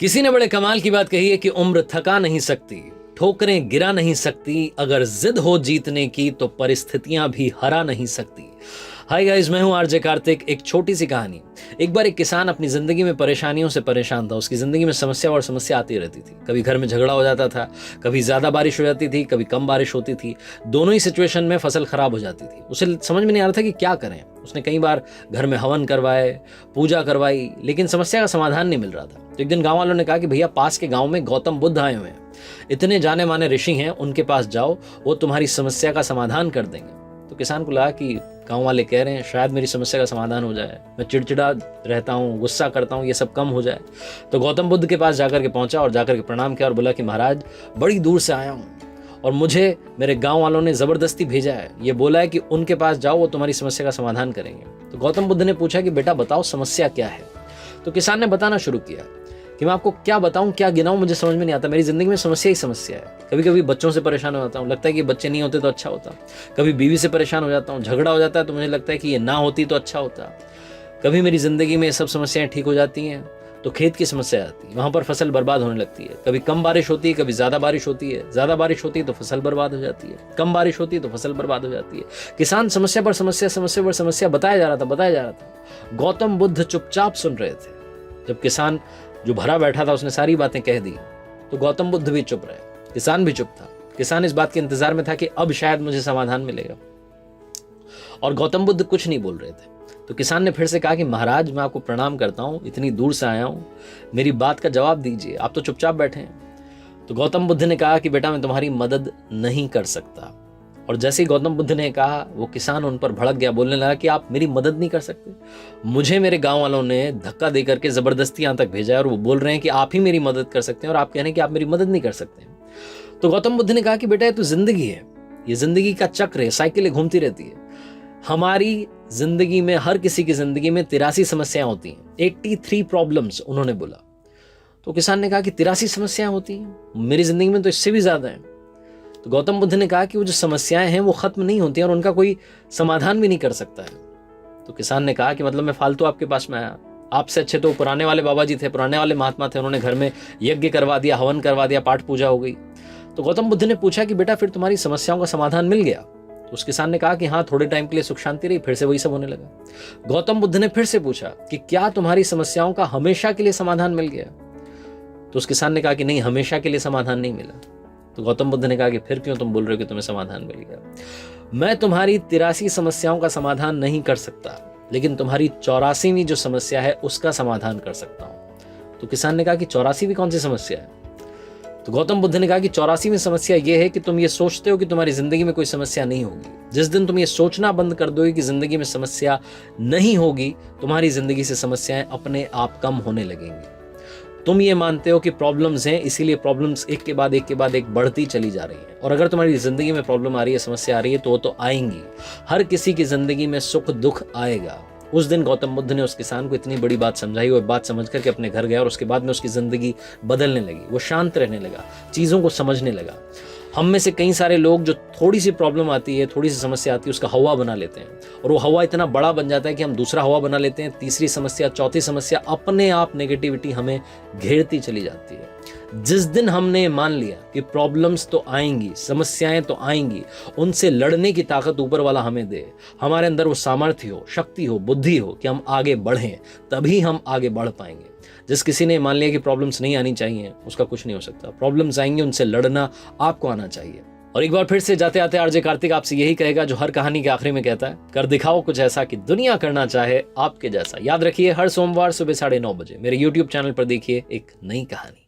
किसी ने बड़े कमाल की बात कही है कि उम्र थका नहीं सकती, ठोकरें गिरा नहीं सकती, अगर जिद हो जीतने की तो परिस्थितियां भी हरा नहीं सकती। हाय गाइस, मैं हूं आरजे कार्तिक। एक छोटी सी कहानी। एक बार एक किसान अपनी जिंदगी में परेशानियों से परेशान था। उसकी जिंदगी में समस्या और समस्या आती रहती थी। कभी घर में झगड़ा हो जाता था, कभी ज्यादा बारिश हो जाती थी, कभी कम बारिश होती थी। दोनों ही सिचुएशन में फसल खराब हो जाती थी। उसे समझ में नहीं आ रहा था कि क्या करें। उसने कई बार घर में हवन करवाए, पूजा करवाई, लेकिन समस्या का समाधान नहीं मिल रहा था। तो एक दिन गांव वालों ने कहा कि भैया, पास के गांव में गौतम बुद्ध आए हुए हैं, इतने जाने माने ऋषि हैं, उनके पास जाओ, वो तुम्हारी समस्या का समाधान कर देंगे। तो किसान को लगा कि गांव वाले कह रहे हैं, शायद मेरी समस्या का समाधान हो जाए। मैं चिड़चिड़ा रहता हूँ, गुस्सा करता हूँ, ये सब कम हो जाए। तो गौतम बुद्ध के पास जाकर के पहुंचा और जाकर के प्रणाम किया और बोला कि महाराज, बड़ी दूर से आया हूँ और मुझे मेरे गांव वालों ने जबरदस्ती भेजा है। ये बोला है कि उनके पास जाओ, वो तुम्हारी समस्या का समाधान करेंगे। तो गौतम बुद्ध ने पूछा कि बेटा बताओ, समस्या क्या है। तो किसान ने बताना शुरू किया कि मैं आपको क्या बताऊं, क्या गिनाऊं, मुझे समझ में नहीं आता। मेरी जिंदगी में समस्या ही समस्या है। कभी कभी बच्चों से परेशान हो जाता हूँ, लगता है कि बच्चे नहीं होते तो अच्छा होता। कभी बीवी से परेशान हो जाता हूँ, झगड़ा हो जाता है तो मुझे लगता है कि ये ना होती तो अच्छा होता। कभी मेरी जिंदगी में ये सब समस्याएं ठीक हो जाती हैं तो खेत की समस्या आती है, वहां पर फसल बर्बाद होने लगती है। कभी कम बारिश होती है, कभी ज्यादा बारिश होती है। ज्यादा बारिश होती है तो फसल बर्बाद हो जाती है, कम बारिश होती है तो फसल बर्बाद हो जाती है। किसान समस्या पर समस्या, समस्या पर समस्या बताया जा रहा था। गौतम बुद्ध चुपचाप सुन रहे थे। जब किसान जो भरा बैठा था उसने सारी बातें कह दी तो गौतम बुद्ध भी चुप रहे, किसान भी चुप था। किसान इस बात के इंतजार में था कि अब शायद मुझे समाधान मिलेगा, और गौतम बुद्ध कुछ नहीं बोल रहे थे। तो किसान ने फिर से कहा कि महाराज, मैं आपको प्रणाम करता हूं, इतनी दूर से आया हूं, मेरी बात का जवाब दीजिए, आप तो चुपचाप बैठे हैं। तो गौतम बुद्ध ने कहा कि बेटा, मैं तुम्हारी मदद नहीं कर सकता। और जैसे ही गौतम बुद्ध ने कहा, वो किसान उन पर भड़क गया, बोलने लगा कि आप मेरी मदद नहीं कर सकते। मुझे मेरे गांव वालों ने धक्का देकर के जबरदस्ती यहां तक भेजा है और वो बोल रहे हैं कि आप ही मेरी मदद कर सकते हैं, और आप कह रहे हैं कि आप मेरी मदद नहीं कर सकते। तो गौतम बुद्ध ने कहा कि बेटा, ये तो जिंदगी है, ये जिंदगी का चक्र है, साइकिल घूमती रहती है। हमारी जिंदगी में, हर किसी की जिंदगी में 83 समस्याएं होती हैं, 83 प्रॉब्लम्स, उन्होंने बोला। तो किसान ने कहा कि 83 समस्याएं होती हैं, मेरी जिंदगी में तो इससे भी ज्यादा है। तो गौतम बुद्ध ने कहा कि वो जो समस्याएं हैं वो खत्म नहीं होती और उनका कोई समाधान भी नहीं कर सकता है। तो किसान ने कहा कि मतलब मैं फालतू आपके पास में आया? आपसे अच्छे तो पुराने वाले बाबा जी थे, पुराने वाले महात्मा थे, उन्होंने घर में यज्ञ करवा दिया, हवन करवा दिया, पाठ पूजा हो गई। तो गौतम बुद्ध ने पूछा कि बेटा, फिर तुम्हारी समस्याओं का समाधान मिल गया? तो उस किसान ने कहा कि हाँ, थोड़े टाइम के लिए सुख शांति रही, फिर से वही सब होने लगा। गौतम बुद्ध ने फिर से पूछा कि क्या तुम्हारी समस्याओं का हमेशा के लिए समाधान मिल गया? तो उस किसान ने कहा कि नहीं, हमेशा के लिए समाधान नहीं मिला। तो गौतम बुद्ध ने कहा कि फिर क्यों तुम बोल रहे हो कि तुम्हें समाधान मिल गया? मैं तुम्हारी 83 समस्याओं का समाधान नहीं कर सकता, लेकिन तुम्हारी 84वीं जो समस्या है उसका समाधान कर सकता हूं। तो किसान ने कहा कि 84वीं कौन सी समस्या है? तो गौतम बुद्ध ने कहा कि 84वीं समस्या यह है कि तुम ये सोचते हो कि तुम्हारी जिंदगी में कोई समस्या नहीं होगी। जिस दिन तुम ये सोचना बंद कर दोगे कि जिंदगी में समस्या नहीं होगी, तुम्हारी जिंदगी से समस्याएं अपने आप कम होने लगेंगी। तुम ये मानते हो कि प्रॉब्लम्स हैं, इसीलिए प्रॉब्लम्स एक के बाद एक बढ़ती चली जा रही है। और अगर तुम्हारी जिंदगी में प्रॉब्लम आ रही है, समस्या आ रही है, तो वो तो आएंगी। हर किसी की जिंदगी में सुख दुख आएगा। उस दिन गौतम बुद्ध ने उस किसान को इतनी बड़ी बात समझाई, वो बात समझ करके अपने घर गया और उसके बाद में उसकी जिंदगी बदलने लगी। वो शांत रहने लगा, चीजों को समझने लगा। हम में से कई सारे लोग जो थोड़ी सी प्रॉब्लम आती है, थोड़ी सी समस्या आती है, उसका हवा बना लेते हैं, और वो हवा इतना बड़ा बन जाता है कि हम दूसरा हवा बना लेते हैं। तीसरी समस्या, चौथी समस्या, अपने आप नेगेटिविटी हमें घेरती चली जाती है। जिस दिन हमने मान लिया कि प्रॉब्लम्स तो आएंगी, समस्याएं तो आएंगी, उनसे लड़ने की ताकत ऊपर वाला हमें दे, हमारे अंदर वो सामर्थ्य हो, शक्ति हो, बुद्धि हो कि हम आगे बढ़ें, तभी हम आगे बढ़ पाएंगे। जिस किसी ने मान लिया कि प्रॉब्लम्स नहीं आनी चाहिए, उसका कुछ नहीं हो सकता। प्रॉब्लम्स आएंगे, उनसे लड़ना आपको आना चाहिए। और एक बार फिर से जाते आते आरजे कार्तिक आपसे यही कहेगा जो हर कहानी के आखिरी में कहता है, कर दिखाओ कुछ ऐसा कि दुनिया करना चाहे आपके जैसा। याद रखिए, हर सोमवार सुबह 9:30 बजे मेरे YouTube चैनल पर देखिए एक नई कहानी।